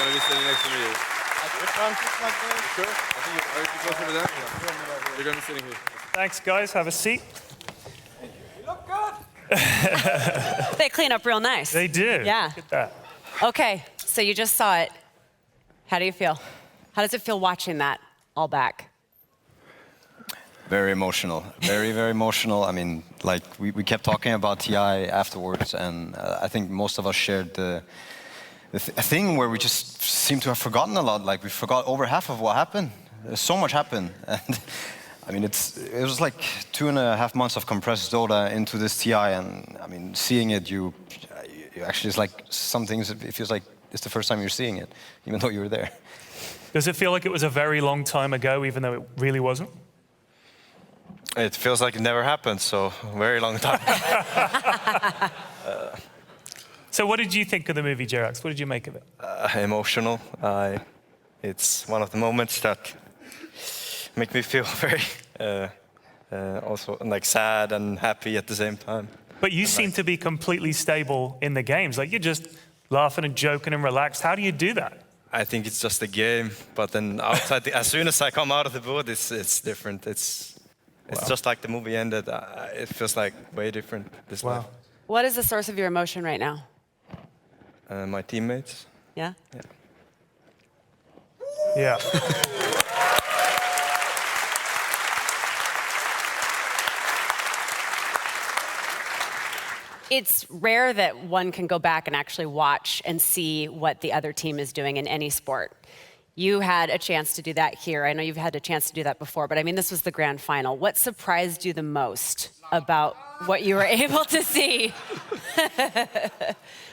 going to be sitting next to me. Sure? I think you're close over there. Yeah. You're going to be sitting here. Thanks, guys. Have a seat. You look good. They clean up real nice. They do. Yeah. Look at that. Okay, so you just saw it. How do you feel? How does it feel watching that all back? Very emotional, very, very emotional. I mean, like, we kept talking about TI afterwards, and I think most of us shared the thing where we just seem to have forgotten a lot. Like, we forgot over half of what happened. So much happened. And I mean, it was like 2.5 months of compressed Dota into this TI, and I mean, seeing it, you actually, it's like some things, it feels like it's the first time you're seeing it, even though you were there. Does it feel like it was a very long time ago, even though it really wasn't? It feels like it never happened, so a very long time. So what did you think of the movie, Jerax? What did you make of it? Emotional. It's one of the moments that make me feel very also like sad and happy at the same time. But you seem to be completely stable in the games. Like, you're just laughing and joking and relaxed. How do you do that? I think it's just a game, but then outside, as soon as I come out of the booth, it's different. It's just like the movie ended. It feels like way different this life. What is the source of your emotion right now? My teammates. Yeah? Yeah. It's rare that one can go back and actually watch and see what the other team is doing in any sport. You had a chance to do that here. I know you've had a chance to do that before, but I mean, this was the grand final. What surprised you the most about what you were able to see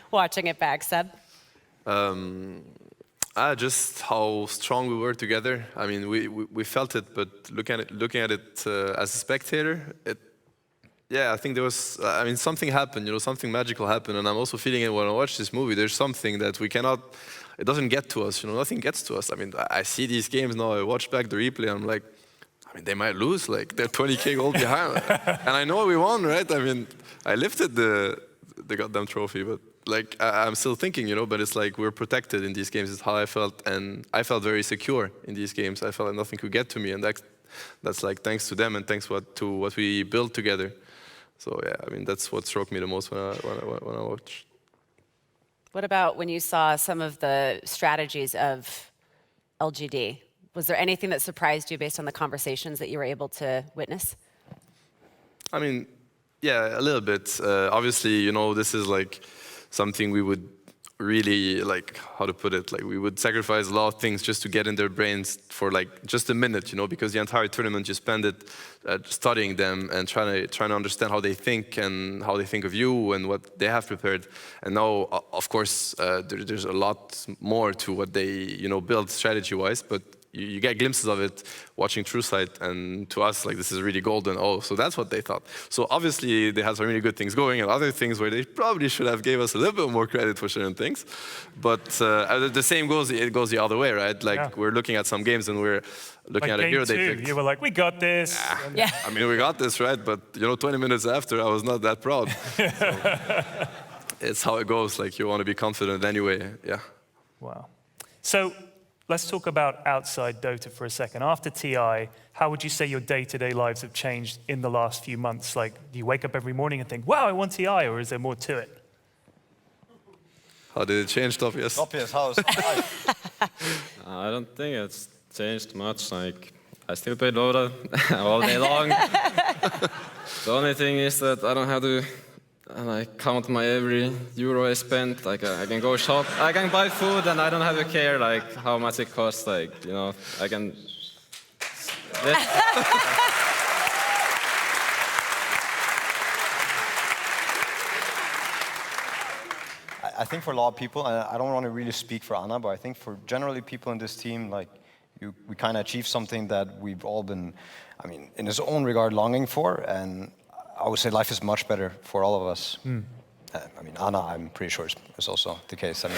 watching it back, Seb? Just how strong we were together. I mean, we felt it, but looking at it as a spectator, yeah, I think there was, I mean, something happened, you know, something magical happened, and I'm also feeling it when I watch this movie. There's something that we cannot, it doesn't get to us, you know, nothing gets to us. I mean, I see these games now, I watch back the replay, and I'm like, I mean, they might lose, like, they're 20K gold behind. And I know we won, right? I mean, I lifted the goddamn trophy, but, like, I'm still thinking, you know, but it's like we're protected in these games, is how I felt, and I felt very secure in these games. I felt like nothing could get to me, and that's like, thanks to them, and thanks to what we built together. So yeah, I mean, that's what struck me the most when I watched. What about when you saw some of the strategies of LGD? Was there anything that surprised you based on the conversations that you were able to witness? I mean, yeah, a little bit. Obviously, you know, this is like something we would really, like, how to put it, like, we would sacrifice a lot of things just to get in their brains for like just a minute, you know, because the entire tournament you spend it studying them and trying to understand how they think and how they think of you and what they have prepared. And now, of course, there's a lot more to what they, you know, build strategy-wise, but you get glimpses of it watching True Sight, and to us, like, this is really golden. Oh, so that's what they thought. So obviously, they had some really good things going, and other things where they probably should have gave us a little bit more credit for certain things. But the same goes the other way, right? Like, we're looking at some games, and we're looking like at a hero they game 2, picked. you were like, we got this. Yeah. I mean, we got this, right? But, you know, 20 minutes after, I was not that proud. So, it's how it goes. Like, you want to be confident anyway. Yeah. Wow. So let's talk about outside Dota for a second. After TI, how would you say your day-to-day lives have changed in the last few months? Like, do you wake up every morning and think, wow, I want TI, or is there more to it? How did it change, Topias? Topias, how's life? I don't think it's changed much. Like, I still play Dota all day long. The only thing is that I don't have to count my every euro I spent. Like, I can go shop, I can buy food, and I don't have to care like how much it costs. Like, you know, I can. I think for a lot of people, and I don't want to really speak for Anna, but I think for generally people in this team, like, we kind of achieved something that we've all been, I mean, in its own regard, longing for, and I would say life is much better for all of us. I mean, Anna, I'm pretty sure is also the case. I mean,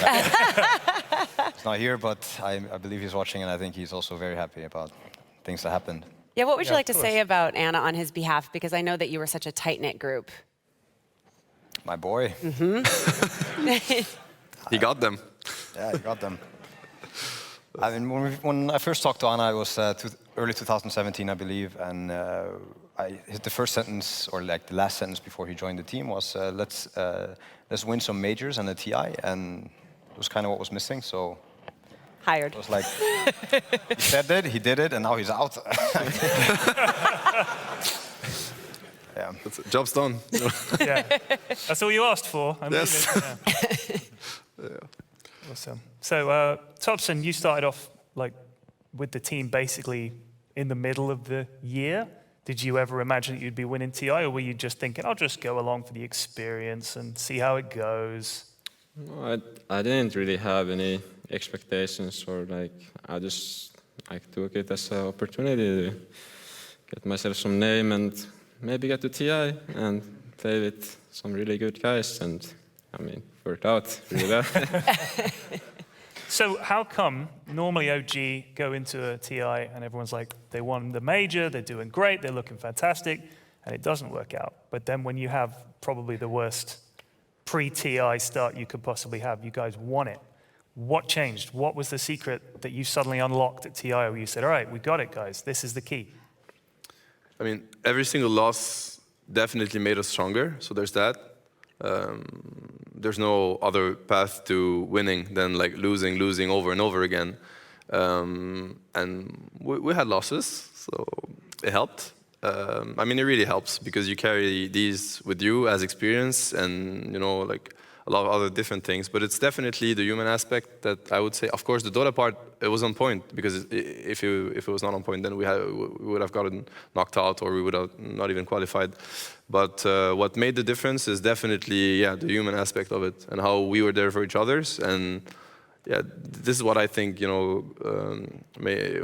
he's not here, but I believe he's watching, and I think he's also very happy about things that happened. Yeah, what would you like to say about Anna on his behalf? Because I know that you were such a tight-knit group. My boy. He got them. Yeah, he got them. I mean, when I first talked to Anna, it was early 2017, I believe, and the first sentence, or like the last sentence before he joined the team, was let's win some majors and a TI, and it was kind of what was missing. So Hired. it was like he said it, he did it, and now he's out. Yeah, Job's done. Yeah. That's all you asked for. I Yes. Yeah. Awesome. So, Topson, you started off like with the team basically in the middle of the year. Did you ever imagine that you'd be winning TI, or were you just thinking, I'll just go along for the experience and see how it goes? No, I didn't really have any expectations, or like I just took it as an opportunity to get myself some name and maybe get to TI and play with some really good guys, and I mean, worked out really well. So how come normally OG go into a TI and everyone's like, they won the major, they're doing great, they're looking fantastic, and it doesn't work out. But then when you have probably the worst pre-TI start you could possibly have, you guys won it. What changed? What was the secret that you suddenly unlocked at TI where you said, all right, we got it, guys, this is the key? I mean, every single loss definitely made us stronger, so there's that. There's no other path to winning than like losing over and over again. And we had losses, so it helped. I mean, it really helps because you carry these with you as experience, and you know, like a lot of other different things. But it's definitely the human aspect that I would say. Of course, the Dota part, it was on point, because if it was not on point, then we would have gotten knocked out, or we would have not even qualified. But what made the difference is definitely, yeah, the human aspect of it, and how we were there for each other's. And yeah, this is what I think, you know,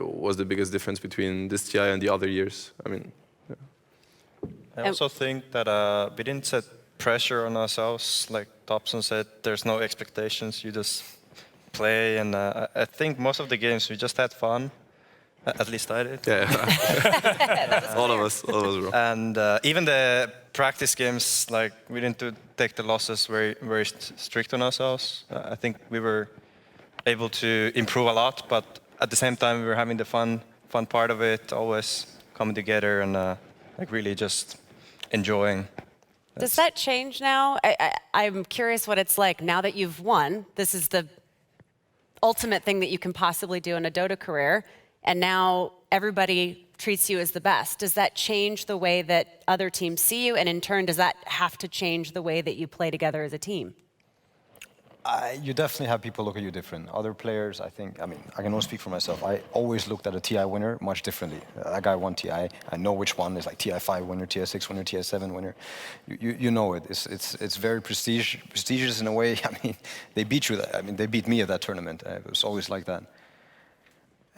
was the biggest difference between this TI and the other years. I mean, yeah. I also think that we didn't set pressure on ourselves. Like Topson said, there's no expectations. You just play, and I think most of the games we just had fun. At least I did. Yeah, all of us, bro. And even the practice games, like we didn't take the losses very strict on ourselves. I think we were able to improve a lot, but at the same time we were having the fun part of it, always coming together and like really just enjoying. Does that change now? I'm curious what it's like now that you've won. This is the ultimate thing that you can possibly do in a Dota career, and now everybody treats you as the best. Does that change the way that other teams see you, and in turn, does that have to change the way that you play together as a team? You definitely have people look at you different. Other players, I think, I mean, I can only speak for myself. I always looked at a TI winner much differently. That guy won TI. I know which one is like TI5 winner, TI6 winner, TI7 winner. You know it. It's very prestigious in a way. I mean, they beat you. I mean, they beat me at that tournament. It was always like that.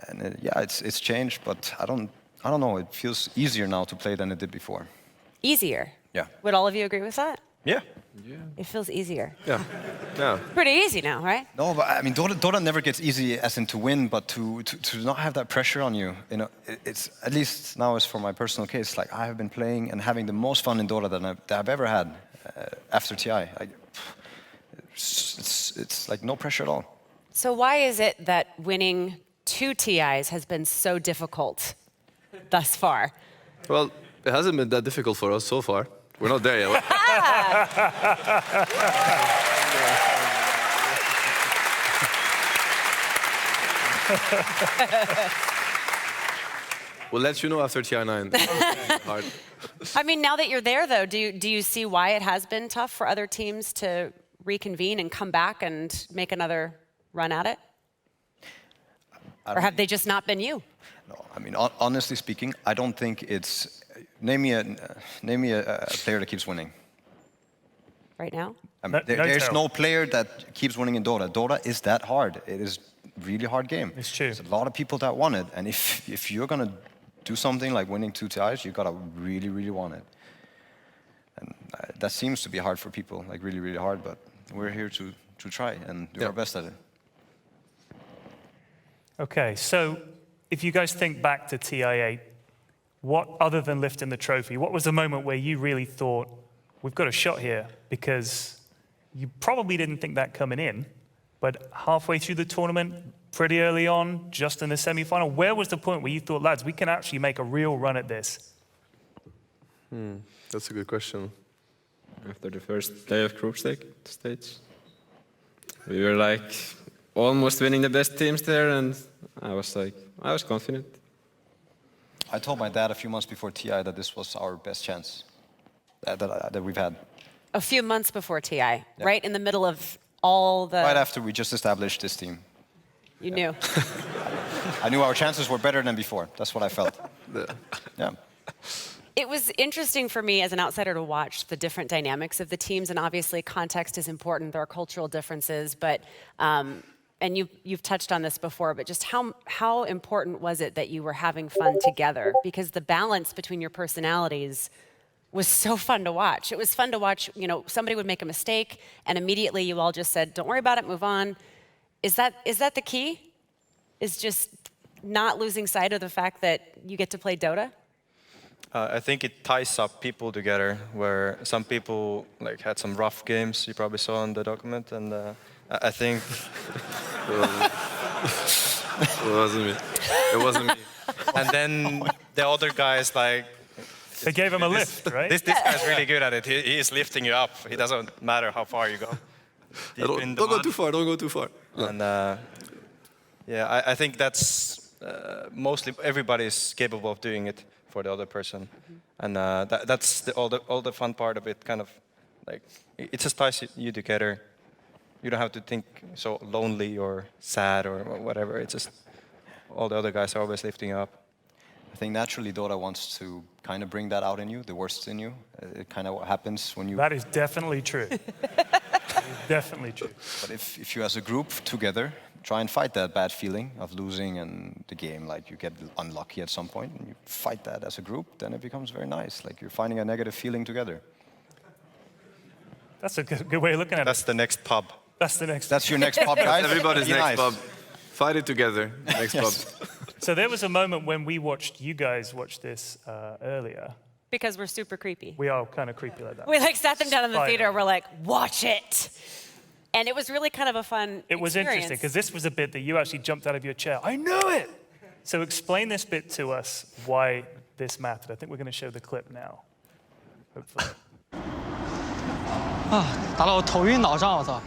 And yeah, it's changed, but I don't know. It feels easier now to play than it did before. Easier? Yeah. Would all of you agree with that? Yeah. It feels easier. Yeah, yeah. Pretty easy now, right? No, but I mean, Dota never gets easy as in to win, but to not have that pressure on you. You know, it's at least now as for my personal case, like I have been playing and having the most fun in Dota that I've ever had after TI. It's like no pressure at all. So why is it that winning 2 TIs has been so difficult thus far? Well, it hasn't been that difficult for us so far. We're not there yet. We'll let you know after TI9. Hard. I mean, now that you're there, though, do you see why it has been tough for other teams to reconvene and come back and make another run at it? Or have they just not been you? No, I mean, honestly speaking, I don't think it's. Name me a player that keeps winning. Right now? I mean, there's no player that keeps winning in Dota. Dota is that hard. It is really hard game. It's true. There's a lot of people that want it, and if you're gonna do something like winning 2 TIs, you gotta really, really want it. And that seems to be hard for people, like really, really hard. But we're here to try and do our best at it. Okay, so if you guys think back to TI8, what, other than lifting the trophy, what was the moment where you really thought, we've got a shot here? Because you probably didn't think that coming in, But halfway through the tournament, pretty early on, just in the semi-final, where was the point where you thought, lads, we can actually make a real run at this? That's a good question. After the first day of group stage, we were like almost winning the best teams there, and I was confident. I told my dad a few months before TI that this was our best chance that we've had. A few months before TI, right in the middle of all the... Right after we just established this team. You knew. I knew our chances were better than before. That's what I felt. Yeah. It was interesting for me as an outsider to watch the different dynamics of the teams, and obviously context is important. There are cultural differences, but and you've touched on this before, but just how important was it that you were having fun together? Because the balance between your personalities was so fun to watch. It was fun to watch. You know, somebody would make a mistake, and immediately you all just said, "Don't worry about it, move on." Is that the key? Is just not losing sight of the fact that you get to play Dota? I think it ties up people together, where some people like had some rough games you probably saw in the document, and I think It wasn't me. It wasn't me. and then the other guys like They gave him a lift, right? this guy's really good at it. He is lifting you up. It doesn't matter how far you go. Deep in the Don't go mud. too far. Don't go too far. And yeah, I think that's mostly everybody's capable of doing it for the other person, and that's all the fun part of it. Kind of like it just ties you together. You don't have to think so lonely or sad or whatever. It's just all the other guys are always lifting you up. I think naturally Dota wants to kind of bring that out in you, the worst in you. It kind of happens when you... That is definitely true. Definitely true. But if you as a group together try and fight that bad feeling of losing and the game, like you get unlucky at some point, and you fight that as a group, then it becomes very nice. Like you're finding a negative feeling together. That's a good way of looking at That's it. the next pub. That's your next pub, guys. Everybody's Be next nice. pub. Fight it together. Next pub. So there was a moment when we watched, you guys watched this earlier. Because we're super creepy. We are kind of creepy like that. We like sat them down in the Spider. theater. We're like, watch it. And it was really kind of a fun It was interesting because this was a bit that you actually jumped out of your chair. I knew it. So explain this bit to us, why this mattered. I think we're going to show the clip now. Hopefully. 打到我头晕脑胀，我操！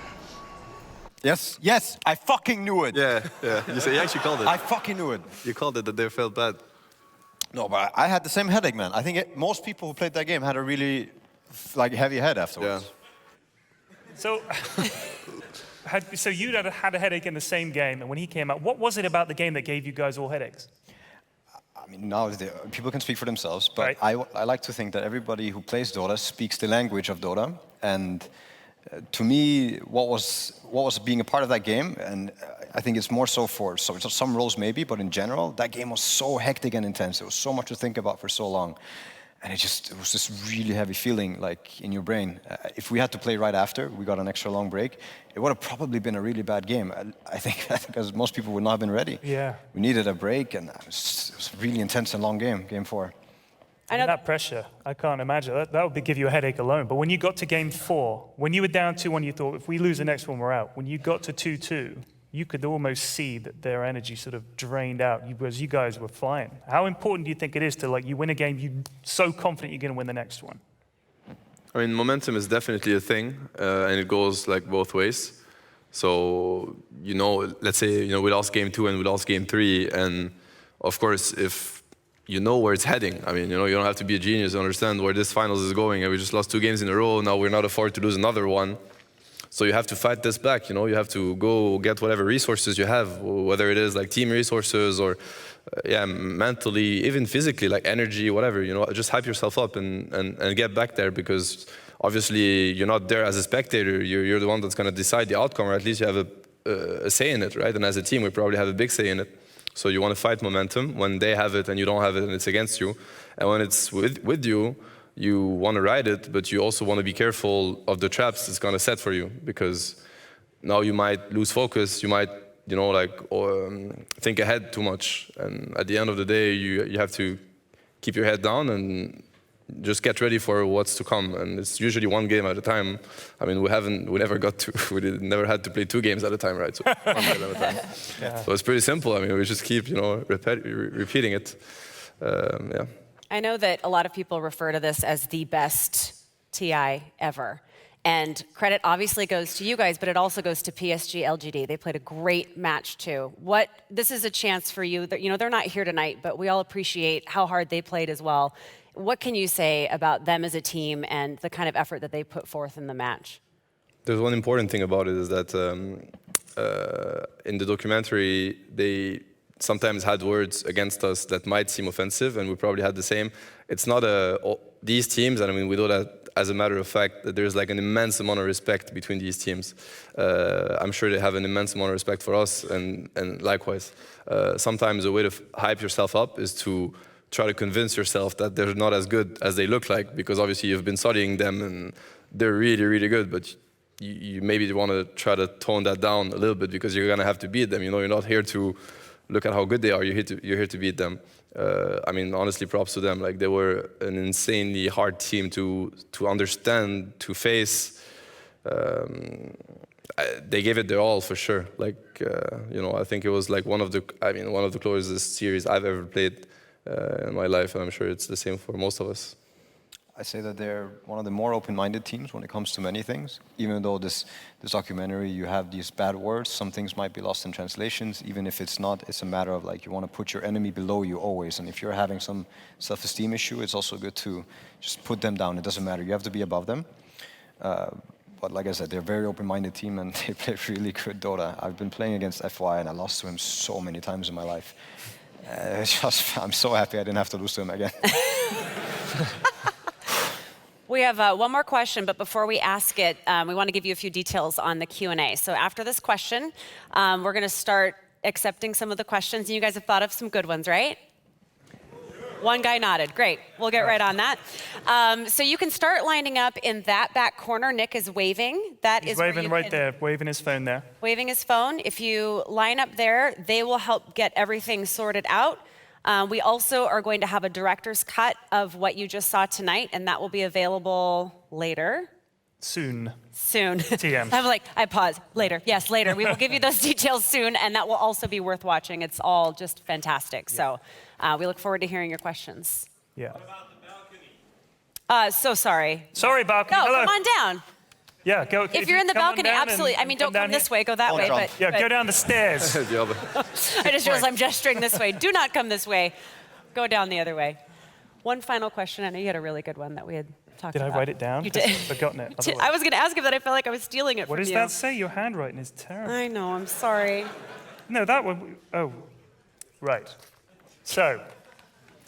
Yes, I fucking knew it. Yeah. You actually called it. I fucking knew it. You called it that they felt bad. No, but I had the same headache, man. I think most people who played that game had a really heavy head afterwards. So, so you had a headache in the same game, and when he came out, what was it about the game that gave you guys all headaches? I mean, now people can speak for themselves, but Right. I like to think that everybody who plays Dota speaks the language of Dota. And to me, what was being a part of that game, and I think it's more so for some roles maybe, but in general, that game was so hectic and intense. There was so much to think about for so long. And it was this really heavy feeling like in your brain. If we had to play right after, we got an extra long break, it would have probably been a really bad game. I think because most people would not have been ready. Yeah. We needed a break, and it was a really intense and long game 4. I know That pressure, I can't imagine. That would give you a headache alone. But when you got to game 4, when you were down 2-1, you thought, if we lose the next one, we're out. When you got to 2-2, you could almost see that their energy sort of drained out as you guys were flying. How important do you think it is to, you win a game, you're so confident you're going to win the next one? I mean, momentum is definitely a thing, and it goes both ways. So, let's say, we lost game 2 and we lost game 3, and of course, if you know where it's heading, I mean, you don't have to be a genius to understand where this finals is going, and we just lost 2 games in a row, now we're not afford to lose another one. So you have to fight this back, you have to go get whatever resources you have, whether it is team resources or, mentally, even physically, energy, whatever, just hype yourself up and get back there, because obviously you're not there as a spectator, you're the one that's going to decide the outcome, or at least you have a say in it, right? And as a team, we probably have a big say in it. So you want to fight momentum when they have it and you don't have it and it's against you. And when it's with you, you want to ride it, but you also want to be careful of the traps it's going to set for you, because now you might lose focus, you might, think ahead too much. And at the end of the day, you have to keep your head down and just get ready for what's to come, and it's usually one game at a time. I mean, we never had to play 2 games at a time, right? So one game at a time. So it's pretty simple. I mean, we just keep, repeating it. Yeah. I know that a lot of people refer to this as the best TI ever. And credit obviously goes to you guys, but it also goes to PSG LGD. They played a great match too. This is a chance for you. They're not here tonight, but we all appreciate how hard they played as well. What can you say about them as a team and the kind of effort that they put forth in the match? There's one important thing about it is that in the documentary, they sometimes had words against us that might seem offensive, and we probably had the same. It's not these teams, and I mean, we know that as a matter of fact, that there's like an immense amount of respect between these teams. I'm sure they have an immense amount of respect for us, and likewise. Sometimes a way to hype yourself up is to try to convince yourself that they're not as good as they look like, because obviously you've been studying them and they're really, really good, but you maybe want to try to tone that down a little bit because you're going to have to beat them. You're not here to look at how good they are, you're here to beat them. I mean, honestly, props to them. Like, they were an insanely hard team to understand, to face. They gave it their all for sure. Like, I think it was like one of the closest series I've ever played in my life, and I'm sure it's the same for most of us. I say that they're one of the more open-minded teams when it comes to many things. Even though this documentary, you have these bad words, some things might be lost in translations. Even if it's not, it's a matter of like you want to put your enemy below you always. And if you're having some self-esteem issue, it's also good to just put them down. It doesn't matter. You have to be above them. But like I said, they're a very open-minded team and they play really good Dota. I've been playing against FY and I lost to him so many times in my life. I'm so happy I didn't have to lose to him again. We have one more question, but before we ask it, we want to give you a few details on the Q&A. So after this question, we're going to start accepting some of the questions. And you guys have thought of some good ones, right? One guy nodded. Great. We'll get right on that. So you can start lining up in that back corner. Nick is waving. He's waving right there, waving his phone there. Waving his phone. If you line up there, they will help get everything sorted out. We also are going to have a director's cut of what you just saw tonight, and that will be available later. Soon. TM. I pause. Later. Yes, later. We will give you those details soon, and that will also be worth watching. It's all just fantastic. Yeah. So we look forward to hearing your questions. Yeah. What about the balcony? So sorry. Sorry, balcony. No, hello. come on down. Yeah, go. If you're in the balcony, absolutely. I mean, don't come this way, go that way. But go down the stairs. I just realized I'm gesturing this way. Do not come this way. Go down the other way. One final question. I know you had a really good one that we had talked about. Did I write it down? You did. I've forgotten it. I was going to ask him, but I felt like I was stealing it from you. What does that say? Your handwriting is terrible. I know. I'm sorry. No, that one. Oh, right. So,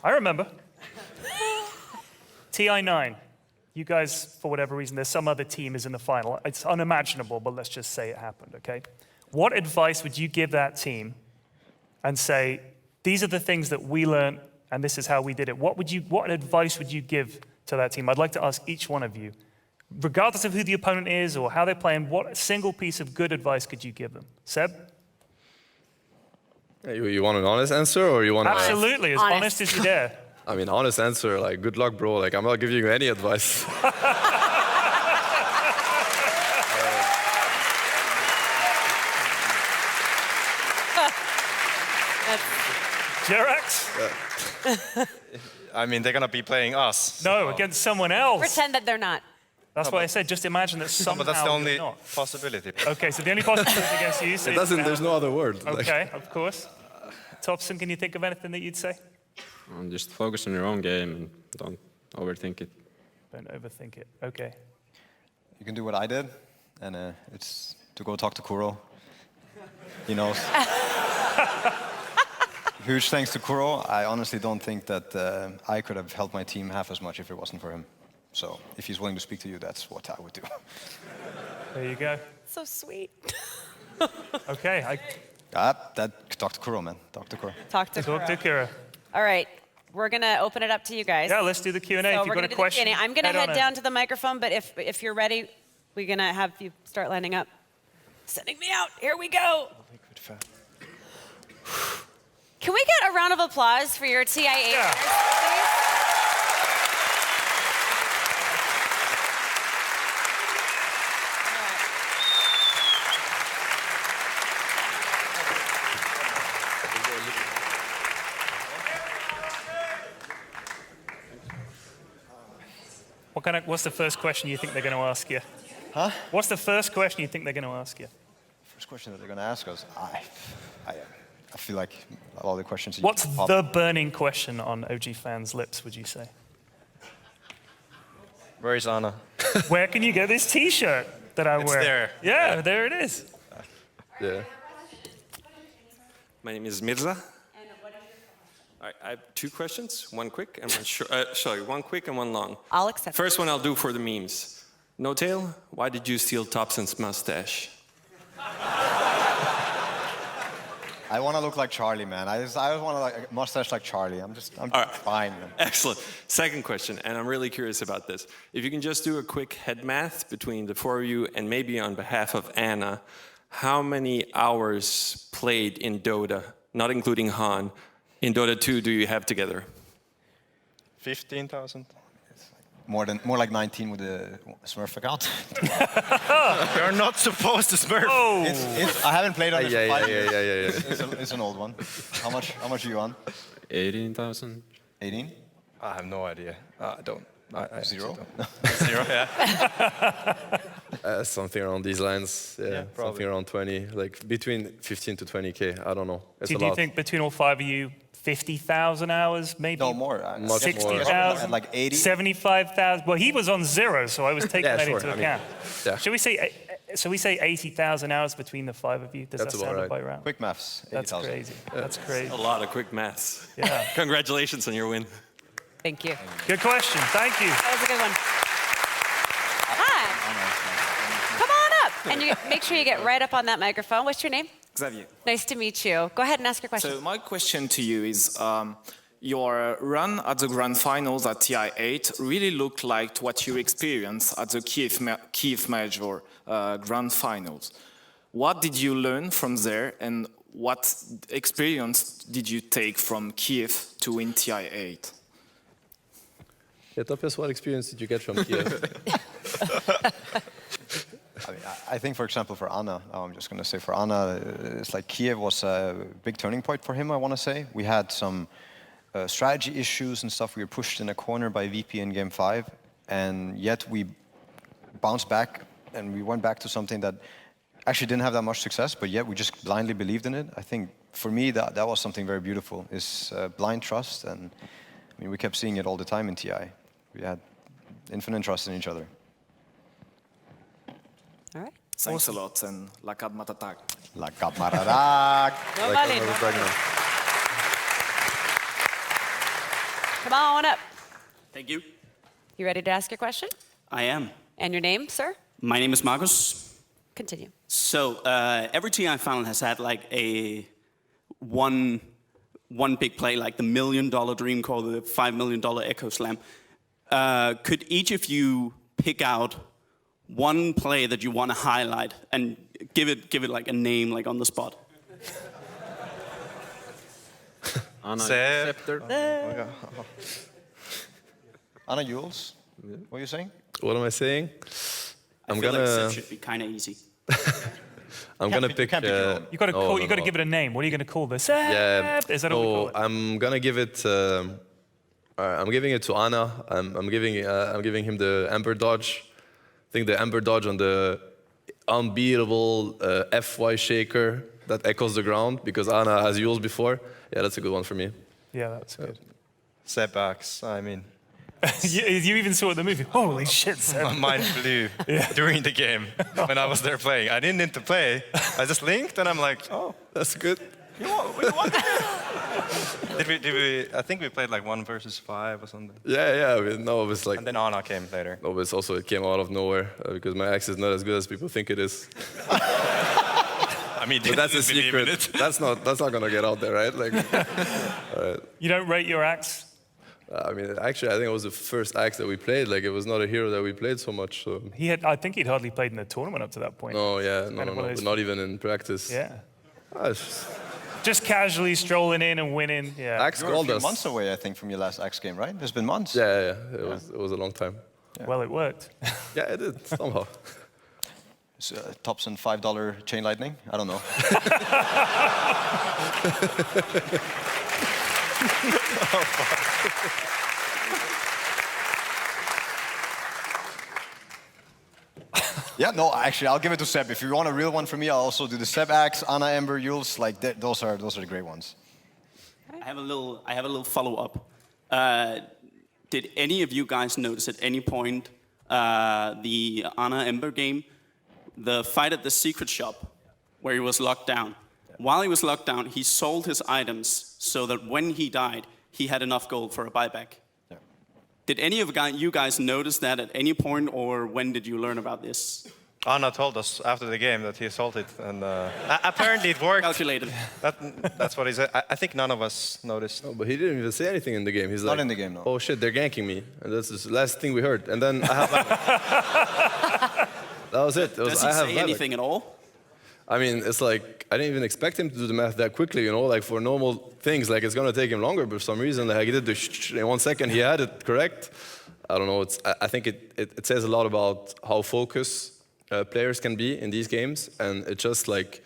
I remember. TI9. You guys, for whatever reason, there's some other team is in the final. It's unimaginable, but let's just say it happened, okay? What advice would you give that team and say, these are the things that we learned, and this is how we did it? What advice would you give to that team? I'd like to ask each one of you, regardless of who the opponent is or how they're playing, what single piece of good advice could you give them? Seb? You want an honest answer, or you want Absolutely, as honest as you dare. I mean, honest answer, like, good luck, bro. Like, I'm not giving you any advice. Jerax? I mean, they're going to be playing us. No, against someone else. Pretend that they're not. That's why I said, just imagine that somehow but that's the only you're not. possibility. Okay, so the only possibility is against you. So there's no other word. Okay, of course. Thompson, can you think of anything that you'd say? Just focus on your own game and don't overthink it. Don't overthink it. Okay. You can do what I did, and it's to go talk to Kuro. He knows. Huge thanks to Kuro. I honestly don't think that I could have helped my team half as much if it wasn't for him. So if he's willing to speak to you, that's what I would do. There you go. So sweet. Okay. Talk to Kuro, man. Talk to Kuro. Talk to Kuro. All right. We're going to open it up to you guys. Yeah, let's do the Q&A. So if you've got a question, I'm going to head down to the microphone, but if you're ready, we're going to have you start lining up. Sending me out. Here we go. Can we get a round of applause for your TI8 winners, please? What's the first question you think they're going to ask you? Huh? What's the first question you think they're going to ask you? First question that they're going to ask us. I feel like all the questions. What's the burning question on OG fans' lips, would you say? Where is Anna? Where can you get this T-shirt that I wear? There. Yeah, there it is. Yeah. My name is Mirza. All right, I have 2 questions, one quick and one short. One quick and one long. I'll accept. First one I'll do for the memes. No Tail, why did you steal Thompson's mustache? I want to look like Charlie, man. I just want to like a mustache like Charlie. I'm fine. Man. Excellent. Second question, and I'm really curious about this. If you can just do a quick head math between the 4 of you and maybe on behalf of Anna, how many hours played in Dota, not including Han, in Dota 2 do you have together? 15,000. More like 19 with the Smurf account. You're not supposed to smurf. Oh, I haven't played on it for 5 years. Yeah. It's an old one. How much are you on? 18,000. 18? I have no idea. I don't. I Zero? actually don't. Zero, yeah. Something around these lines. Yeah, probably. something around 20, like between 15 to 20K. I don't know. It's do a you lot. think between all 5 of you, 50,000 hours, maybe? No, more. Much 60,000? more. Like 80? 75,000? Well, he was on 0, so I was taking Yeah, that sure. into I mean, account. yeah. Shall we say 80,000 hours between the 5 of you? Does That's that about sound right. about right? Quick maths. That's 80,000. crazy. That's crazy. A lot of quick maths. Yeah. Congratulations on your win. Thank you. Good question. Thank you. That was a good one. Hi. Come on up. And you make sure you get right up on that microphone. What's your name? Xavier. Nice to meet you. Go ahead and ask your question. So my question to you is, your run at the grand finals at TI8 really looked like what you experienced at the Kiev Major grand finals. What did you learn from there, and what experience did you take from Kiev to win TI8? Yeah, Topias, what experience did you get from Kiev? I mean, I think, for example, for Anna, I'm just going to say for Anna, it's like Kiev was a big turning point for him, I want to say. We had some strategy issues and stuff. We were pushed in a corner by VP in Game 5, and yet we bounced back, and we went back to something that actually didn't have that much success, but yet we just blindly believed in it. I think, for me, that was something very beautiful, is blind trust, and I mean, we kept seeing it all the time in TI. We had infinite trust in each other. All right. Thanks a lot, and Lakad Matatak. La Camaradak. No money, no money. Come on up. Thank you. You ready to ask your question? I am. And your name, sir? My name is Marcus. Continue. So every TI final has had like a one big play, like the $1 million dream call, the $5 million Echo Slam. Could each of you pick out one play that you want to highlight and give it like a name, like on the spot? Anna Seb. Scepter. Anna Jules, what are you saying? What am I saying? I feel like Seb should be kind of easy. I'm gonna pick. can't pick your own. You got to call. You got to give it a name. What are you going to call this? Yeah. Is that what we call it? I'm gonna give it. I'm giving it to Anna. I'm giving him the Ember Dodge. I think the Ember Dodge on the unbeatable FY shaker that echoes the ground because Anna has used before. Yeah, that's a good one for me. Yeah, that's good. Setbacks, I mean. you even saw it in the movie. Holy shit, Seb. My mind flew during the game when I was there playing. I didn't need to play. I just linked and I'm like, oh, That's good. you want did we? I think we played like 1 versus 5 or something. Yeah. I mean, no, it was like. And then Anna came later. No, but also it came out of nowhere because my axe is not as good as people think it is. I mean, But that's a didn't believe in secret. it. That's not gonna get out there, right? Like, You don't rate your axe? I mean, actually, I think it was the first axe that we played. Like, it was not a hero that we played so much. So. I think he'd hardly played in the tournament up to that point. No, yeah, kind of one of no, those- not even in practice. Yeah. It's Just casually strolling in and winning. Yeah. Axe You're a called few us. months away, I think, from your last X game, right? There's been months. Yeah. It was a long time. Well, it worked. Yeah, it did somehow. Thompson $5 chain lightning. I don't know. Yeah, no, actually, I'll give it to Seb. If you want a real one from me, I'll also do the Seb Axe, Anna, Ember, Yules. Like those are the great ones. I have a little follow-up. Did any of you guys notice at any point the Anna Ember game, the fight at the secret shop, where he was locked down? While he was locked down, he sold his items so that when he died, he had enough gold for a buyback. Yeah. Did any of you guys notice that at any point, or when did you learn about this? Anna told us after the game that he sold it, and apparently it worked. Calculated. That's what he said. I think none of us noticed. No, but he didn't even say anything in the game. He's like, Not in the game, no. oh shit, they're ganking me. And that's the last thing we heard. And then I have that was it. Does he say anything at all? I mean, it's like, I didn't even expect him to do the math that quickly, you know, like for normal things, like it's gonna take him longer, but for some reason, like he did the in 1 second, he had it correct. I don't know, I think it says a lot about how focused players can be in these games, and it just like,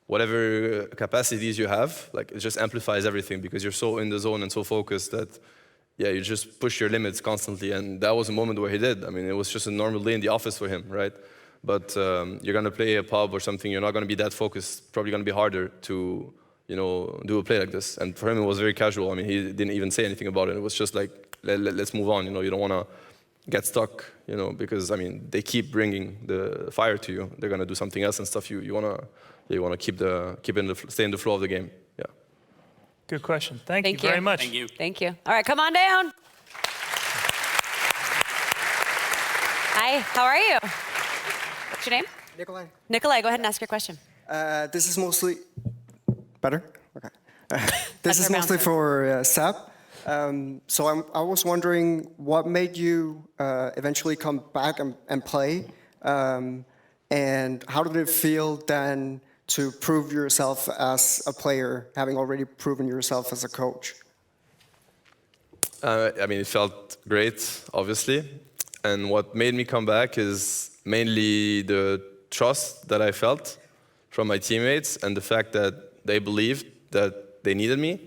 whatever capacities you have, like it just amplifies everything because you're so in the zone and so focused that, yeah, you just push your limits constantly, and that was a moment where he did. I mean, it was just a normal day in the office for him, right? But you're gonna play a pub or something, you're not gonna be that focused, probably gonna be harder to, you know, do a play like this. And for him, it was very casual. I mean, he didn't even say anything about it. It was just like, let's move on, you know, you don't wanna get stuck, you know, because, I mean, they keep bringing the fire to you. They're gonna do something else and stuff. You wanna stay in the flow of the game, yeah. Good question. Thank you very much. Thank you. Thank you. All right, come on down. Hi, how are you? What's your name? Nikolai. Nikolai, go ahead and ask your question. This is mostly better. Okay. This is Better mostly bouncer. for Seb. So I was wondering what made you eventually come back and play, and how did it feel then to prove yourself as a player, having already proven yourself as a coach? I mean, it felt great, obviously. And what made me come back is mainly the trust that I felt from my teammates and the fact that they believed that they needed me.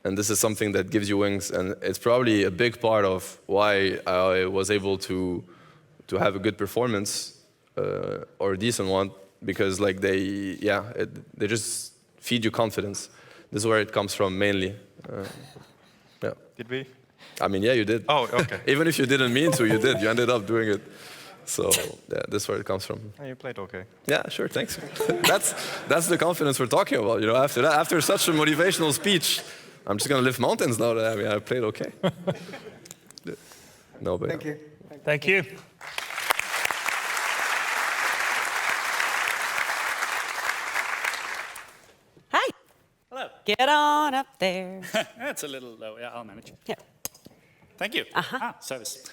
And this is something that gives you wings. And it's probably a big part of why I was able to have a good performance or a decent one, because like they just feed you confidence. This is where it comes from mainly. Yeah. Did we? I mean, yeah, you did. Oh, okay. Even if you didn't mean to, you did. You ended up doing it. So yeah, this is where it comes from. You played okay. Yeah, sure, thanks. that's the confidence we're talking about. You know, after such a motivational speech, I'm just gonna lift mountains now. That I played okay. No, but Thank you. Thank you. Hi. Hello. Get on up there. That's a little low. Yeah, I'll manage. Yeah. Thank you. Service.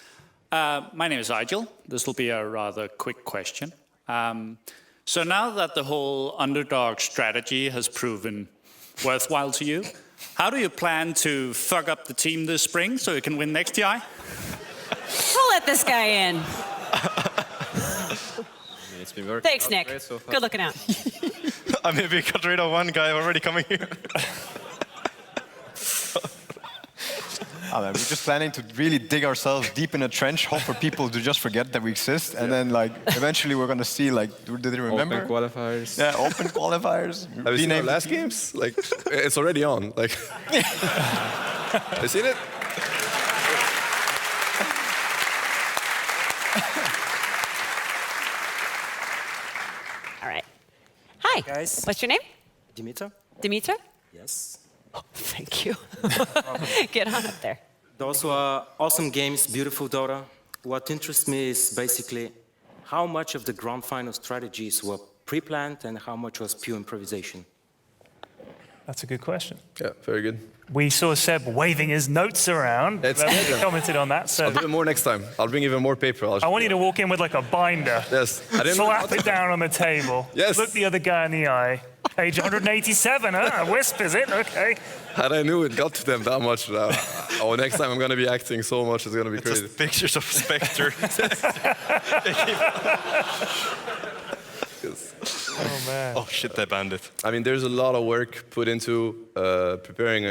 My name is Igil. This will be a rather quick question. So now that the whole underdog strategy has proven worthwhile to you, how do you plan to fuck up the team this spring so you can win next TI? We'll let this guy in. It's been working Thanks, out Nick. great so far. Good looking out. I mean, we got rid of one guy already coming here. Oh, man, we're just planning to really dig ourselves deep in a trench, hope for people to just forget that we exist, and then like eventually we're gonna see like, did they remember? Open qualifiers. Yeah, open qualifiers. have you seen our last games? Like, it's already on. Like, have you seen it? All right. Hi. Guys. What's your name? Dimitar? Dimitar? Yes. Oh, thank you. Get on up there. Those were awesome games, beautiful Dota. What interests me is basically how much of the grand final strategies were pre-planned and how much was pure improvisation. That's a good question. Yeah, very good. We saw Seb waving his notes around. It's We good. commented on that. So I'll do it more next time. I'll bring even more paper. I want you to walk in with like a binder. Yes. I didn't know Slap it down on the table. Yes. Look the other guy in the eye. Page 187, huh? Wisp, is it? Okay. Had I knew it got to them that much, next time I'm gonna be acting so much, it's gonna be crazy. Just pictures of Spectre. man. Oh shit, they banned it. I mean, there's a lot of work put into preparing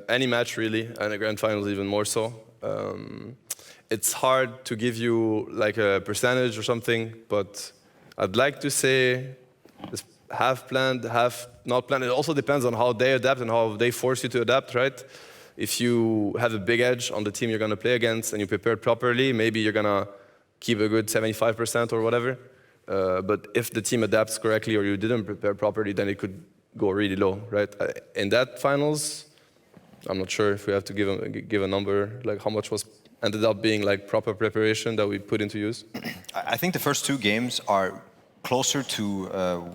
any match really, and a grand finals even more so. It's hard to give you like a percentage or something, but I'd like to say it's half planned, half not planned. It also depends on how they adapt and how they force you to adapt, right? If you have a big edge on the team you're going to play against and you prepared properly, maybe you're going to keep a good 75% or whatever. But if the team adapts correctly or you didn't prepare properly, then it could go really low, right? In that finals, I'm not sure if we have to give a number, like how much was ended up being like proper preparation that we put into use. I think the first two games are closer to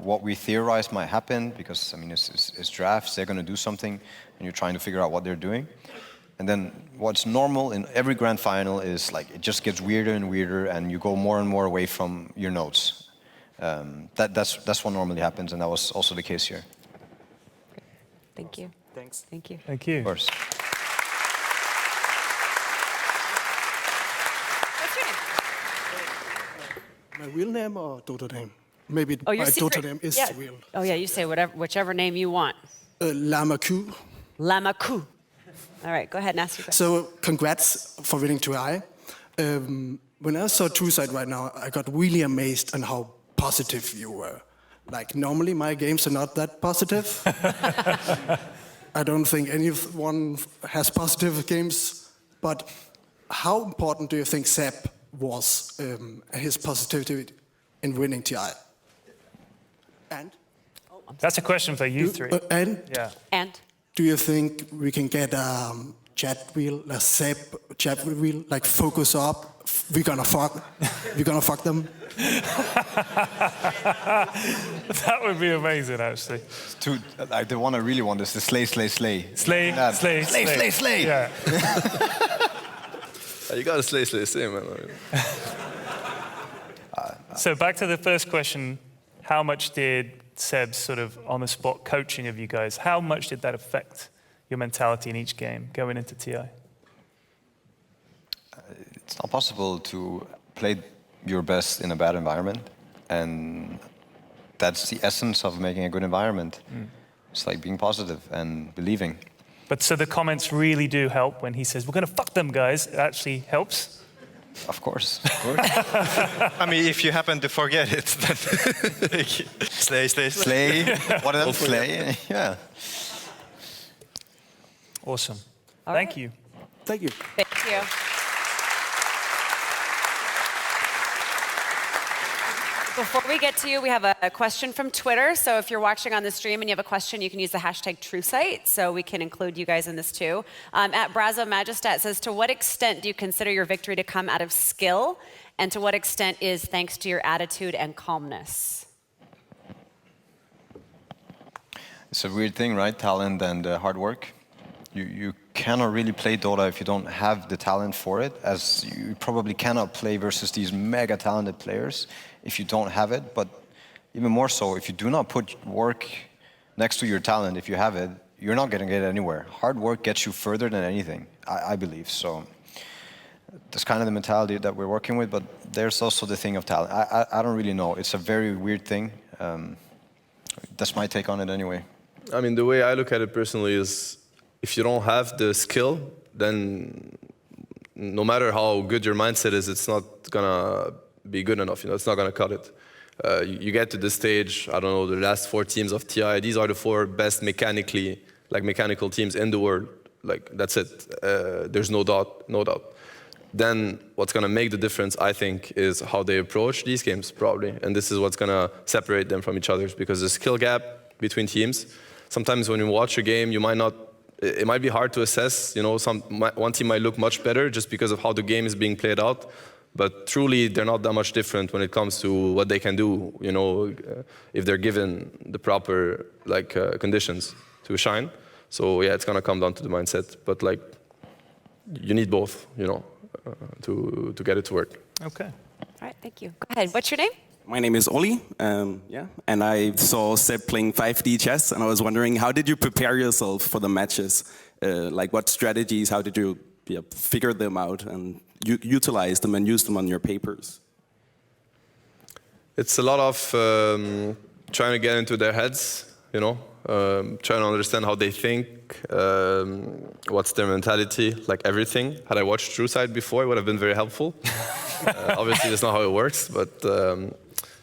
what we theorized might happen, because I mean it's drafts, they're going to do something and you're trying to figure out what they're doing. And then what's normal in every grand final is like it just gets weirder and weirder and you go more and more away from your notes. That's what normally happens, and that was also the case here. Thank you. Thanks. Thank you. Thank you. Of course. What's your name? My real name or Dota name? Maybe Oh, your my secret. Dota name is yeah. real. Oh yeah, you say whichever name you want. Lamaku. Lamaku. All right, go ahead and ask your question. So congrats for winning TI. When I saw Sight right now, I got really amazed on how positive you were. Like normally my games are not that positive. I don't think anyone has positive games. But how important do you think Sepp was, his positivity in winning TI? And? That's a question for you three. And? Yeah. And? Do you think we can get a chat wheel, a Sepp chat wheel, like focus up? We're gonna fuck them. That would be amazing, actually. Like the one I really want is the slay. Slay. Yeah. You gotta slay, man. So back to the first question, how much did Seb's sort of on-the-spot coaching of you guys, how much did that affect your mentality in each game going into TI? It's not possible to play your best in a bad environment, and that's the essence of making a good environment. It's like being positive and believing. But so the comments really do help when he says, we're going to fuck them, guys. It actually helps? Of course. I mean, if you happen to forget it, then slay. Slay. What else? Slay. Yeah. Awesome. All Thank right. you. Thank you. Thank you. Before we get to you, we have a question from Twitter. So if you're watching on the stream and you have a question, you can use the hashtag TrueSight, so we can include you guys in this too. At Brazo Majestat says, to what extent do you consider your victory to come out of skill? And to what extent is thanks to your attitude and calmness? It's a weird thing, right? Talent and hard work. You cannot really play Dota if you don't have the talent for it, as you probably cannot play versus these mega talented players if you don't have it. But even more so, if you do not put work next to your talent, if you have it, you're not going to get anywhere. Hard work gets you further than anything, I believe. So that's kind of the mentality that we're working with, but there's also the thing of talent. I don't really know. It's a very weird thing. That's my take on it anyway. I mean, the way I look at it personally is, if you don't have the skill, then no matter how good your mindset is, it's not gonna be good enough. It's not gonna cut it. You get to this stage, I don't know, the last 4 teams of TI, these are the 4 best mechanical teams in the world. Like, that's it. There's no doubt. Then what's gonna make the difference, I think, is how they approach these games, probably. And this is what's gonna separate them from each other, because the skill gap between teams, sometimes when you watch a game, it might be hard to assess. One team might look much better just because of how the game is being played out, but truly they're not that much different when it comes to what they can do. If they're given the proper conditions to shine. So yeah, it's gonna come down to the mindset, but you need both, to get it to work. Okay. All right, thank you. Go ahead. What's your name? My name is Oli, and I saw Seb playing 5D chess, and I was wondering, how did you prepare yourself for the matches? What strategies, how did you figure them out and utilize them and use them on your papers? It's a lot of trying to get into their heads, you know, trying to understand how they think, what's their mentality, like everything. Had I watched True Sight before, it would have been very helpful. Obviously, that's not how it works, but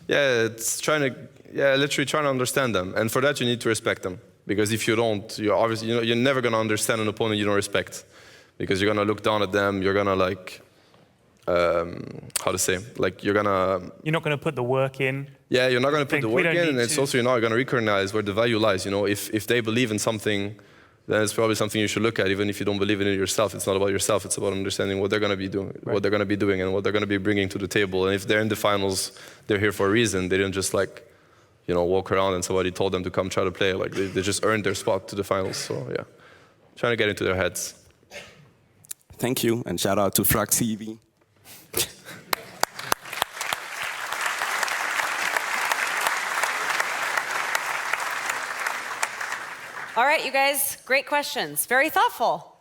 yeah, it's literally trying to understand them. And for that, you need to respect them. Because if you don't, you're never going to understand an opponent you don't respect. Because you're going to look down at them, you're going to like, how to say, like you're not going to put the work in. Yeah, you're not going to put the work in, and it's also you're not going to recognize where the value lies. You know, if they believe in something, then it's probably something you should look at, even if you don't believe in it yourself. It's not about yourself, it's about understanding what they're going to be doing, what they're going to be doing, and what they're going to be bringing to the table. And if they're in the finals, they're here for a reason. They didn't just like, you know, walk around and somebody told them to come try to play. Like they just earned their spot to the finals. So yeah, trying to get into their heads. Thank you, and shout out to Frag TV. All right, you guys, great questions. Very thoughtful.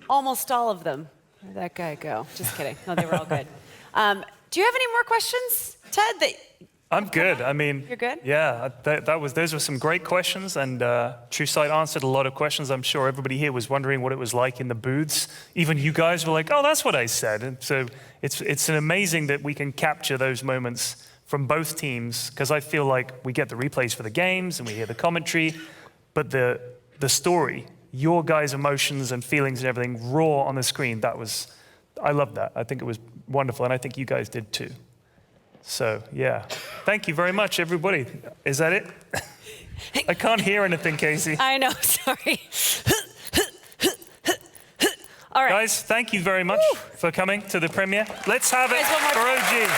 Almost all of them. Where'd that guy go? Just kidding. No, they were all good. Do you have any more questions, Ted? I'm good. I mean, you're good? Yeah, those were some great questions, and True Sight answered a lot of questions. I'm sure everybody here was wondering what it was like in the booths. Even you guys were like, "Oh, that's what I said." And so it's amazing that we can capture those moments from both teams, because I feel like we get the replays for the games and we hear the commentary, but the story, your guys' emotions and feelings and everything raw on the screen, I love that. I think it was wonderful, and I think you guys did too. So, yeah. Thank you very much, everybody. Is that it? I can't hear anything, Casey. I know, sorry. All right. Guys, thank you very much for coming to the premiere. Let's have it for OG.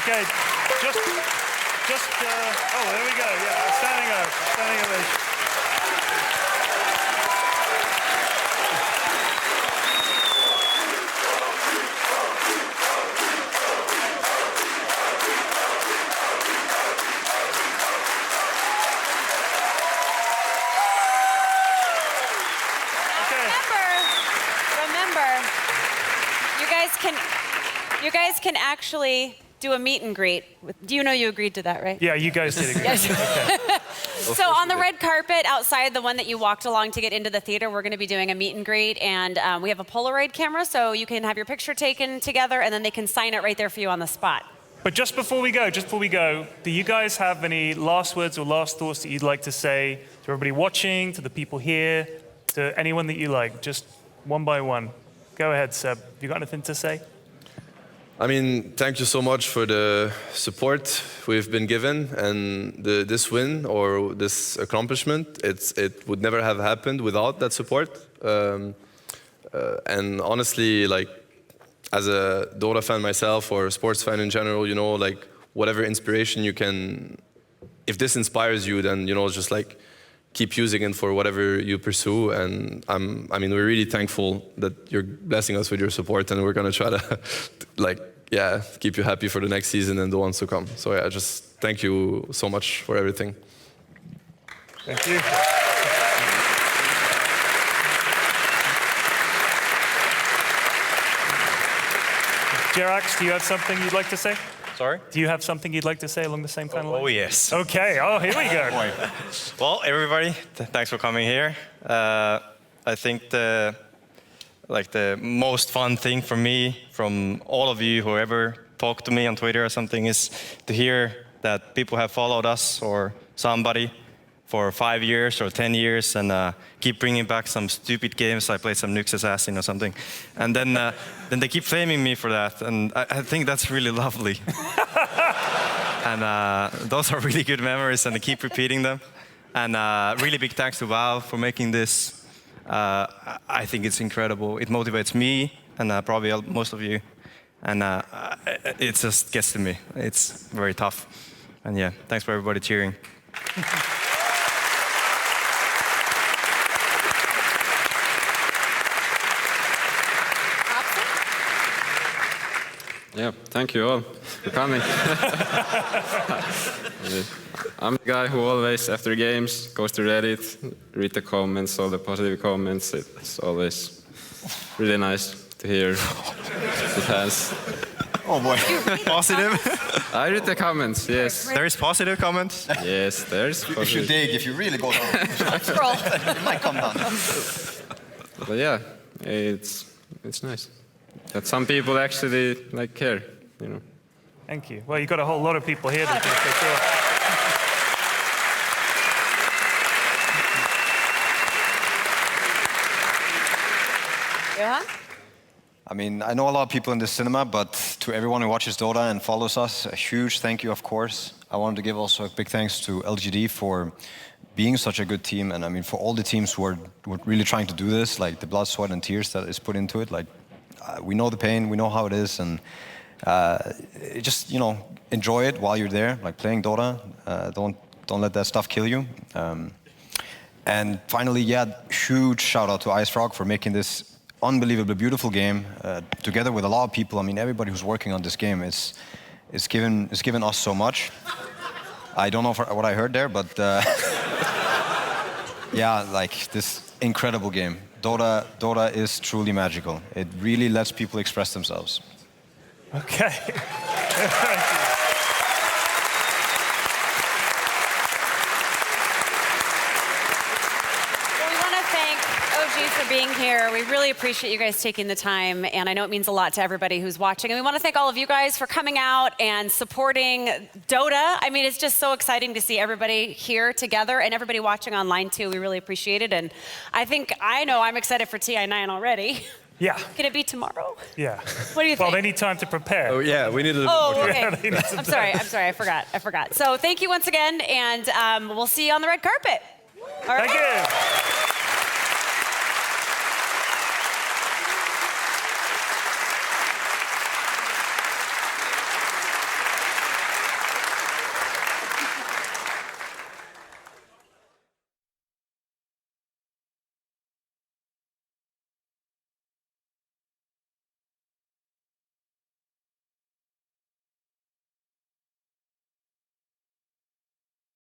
Okay, oh, there we go, yeah, standing ovation. Remember, you guys can actually do a meet and greet. Do you know you agreed to that, right? Yeah, you guys did agree. Yes. Okay. So on the red carpet outside, the one that you walked along to get into the theater, we're going to be doing a meet and greet, and we have a Polaroid camera, so you can have your picture taken together, and then they can sign it right there for you on the spot. But just before we go, do you guys have any last words or last thoughts that you'd like to say to everybody watching, to the people here, to anyone that you like, just one by one? Go ahead, Seb. Have you got anything to say? I mean, thank you so much for the support we've been given, and this win or this accomplishment. It would never have happened without that support. And honestly, like as a Dota fan myself or a sports fan in general, you know, like whatever inspiration you can, if this inspires you, then you know, just like keep using it for whatever you pursue. And I mean, we're really thankful that you're blessing us with your support, and we're gonna try to like, yeah, keep you happy for the next season and the ones to come. So yeah, just thank you so much for everything. Thank you. Jerax, do you have something you'd like to say? Sorry? Do you have something you'd like to say along the same kind of line? Oh, yes. Okay, oh, here we go. Well, everybody, thanks for coming here. I think the most fun thing for me, from all of you, whoever talked to me on Twitter or something, is to hear that people have followed us or somebody for 5 years or 10 years and keep bringing back some stupid games. I played some Nux Assassin or something. And then they keep flaming me for that. And I think that's really lovely. And those are really good memories, and I keep repeating them. And really big thanks to WoW for making this. I think it's incredible. It motivates me and probably most of you. And it just gets to me. It's very tough. And yeah, thanks for everybody cheering. Yeah, thank you all for coming. I'm the guy who always, after games, goes to Reddit, read the comments, all the positive comments. It's always really nice to hear the fans. Oh boy, positive. I read the comments, yes. There is positive comments. Yes, there's If you positive. dig, if you really go down, Scroll. it might come down. But yeah, it's nice that some people actually like care, you know. Thank you. Well, you've got a whole lot of people here that think they care. Yeah? I mean, I know a lot of people in the cinema, but to everyone who watches Dota and follows us, a huge thank you, of course. I wanted to give also a big thanks to LGD for being such a good team, and I mean, for all the teams who are really trying to do this, like the blood, sweat, and tears that is put into it. Like, we know the pain, we know how it is, and just, you know, enjoy it while you're there, like playing Dota. Don't let that stuff kill you. And finally, yeah, huge shout out to Ice Frog for making this unbelievably beautiful game together with a lot of people. I mean, everybody who's working on this game is given us so much. I don't know what I heard there, but yeah, like this incredible game. Dota is truly magical. It really lets people express themselves. Okay. For being here. We really appreciate you guys taking the time, and I know it means a lot to everybody who's watching. And we want to thank all of you guys for coming out and supporting Dota. I mean, it's just so exciting to see everybody here together and everybody watching online too. We really appreciate it, and I know I'm excited for TI9 already. Yeah. Can it be tomorrow? Yeah. What do you think? Well, they need time to prepare. Oh yeah, we need a little Oh, more okay. time. I'm sorry. I forgot. So thank you once again, and we'll see you on the red carpet. All right. Thank you.